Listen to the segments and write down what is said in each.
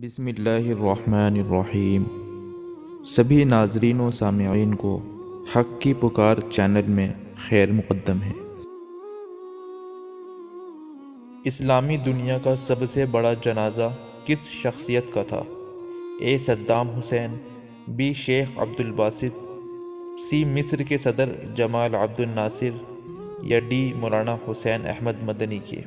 بسم اللہ الرحمن الرحیم۔ سبھی ناظرین و سامعین کو حق کی پکار چینل میں خیر مقدم ہے۔ اسلامی دنیا کا سب سے بڑا جنازہ کس شخصیت کا تھا؟ اے صدام حسین، بی شیخ عبد الباسط، سی مصر کے صدر جمال عبد الناصر، یا ڈی مولانا حسین احمد مدنی کے؟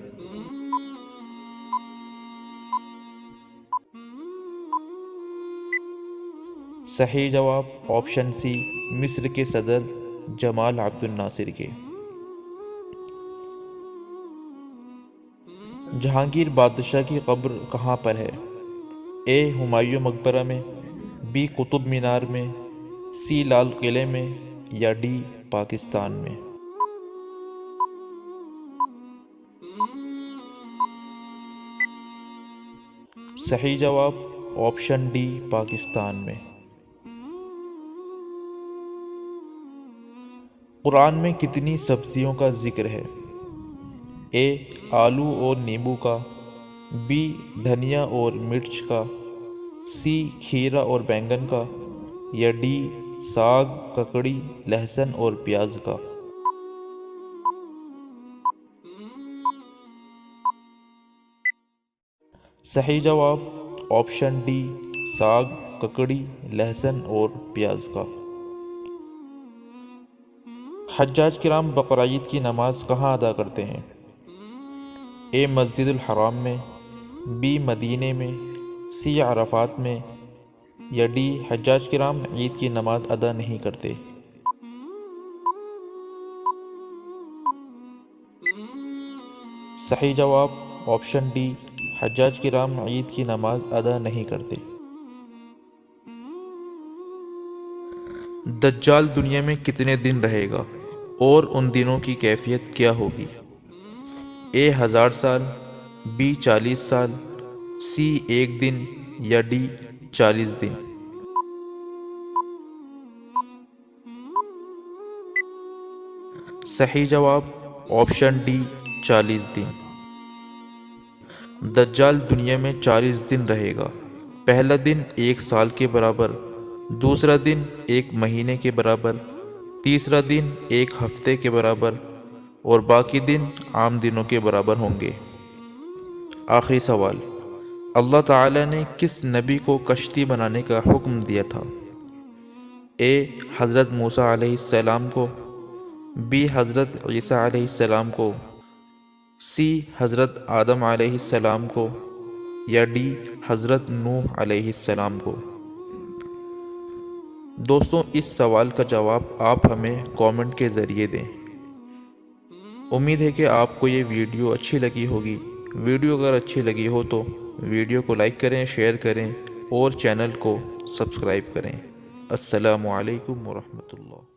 صحیح جواب آپشن سی، مصر کے صدر جمال عبد الناصر کے۔ جہانگیر بادشاہ کی قبر کہاں پر ہے؟ اے ہمایوں مقبرہ میں، بی قطب مینار میں، سی لال قلعے میں، یا ڈی پاکستان میں؟ صحیح جواب آپشن ڈی، پاکستان میں۔ قرآن میں کتنی سبزیوں کا ذکر ہے؟ اے آلو اور نیمبو کا، بی دھنیا اور مرچ کا، سی کھیرا اور بینگن کا، یا ڈی ساگ، ککڑی، لہسن اور پیاز کا؟ صحیح جواب آپشن ڈی، ساگ، ککڑی، لہسن اور پیاز کا۔ حجاج کرام بقرعید کی نماز کہاں ادا کرتے ہیں؟ اے مسجد الحرام میں، بی مدینے میں، سی عرفات میں، یا ڈی حجاج کرام عید کی نماز ادا نہیں کرتے؟ صحیح جواب آپشن ڈی، حجاج کرام عید کی نماز ادا نہیں کرتے۔ دجال دنیا میں کتنے دن رہے گا اور ان دنوں کی کیفیت کیا ہوگی؟ اے 1000 سال، بی 40 سال، سی 1 دن، یا ڈی 40 دن؟ صحیح جواب آپشن ڈی، 40 دن۔ دجال دنیا میں 40 دن رہے گا۔ پہلا دن 1 سال کے برابر، دوسرا دن 1 مہینے کے برابر، تیسرا دن 1 ہفتے کے برابر، اور باقی دن عام دنوں کے برابر ہوں گے۔ آخری سوال، اللہ تعالی نے کس نبی کو کشتی بنانے کا حکم دیا تھا؟ اے حضرت موسیٰ علیہ السلام کو، بی حضرت عیسیٰ علیہ السلام کو، سی حضرت آدم علیہ السلام کو، یا ڈی حضرت نوح علیہ السلام کو؟ دوستوں، اس سوال کا جواب آپ ہمیں کامنٹ کے ذریعے دیں۔ امید ہے کہ آپ کو یہ ویڈیو اچھی لگی ہوگی۔ ویڈیو اگر اچھی لگی ہو تو ویڈیو کو لائک کریں، شیئر کریں اور چینل کو سبسکرائب کریں۔ السلام علیکم ورحمۃ اللہ۔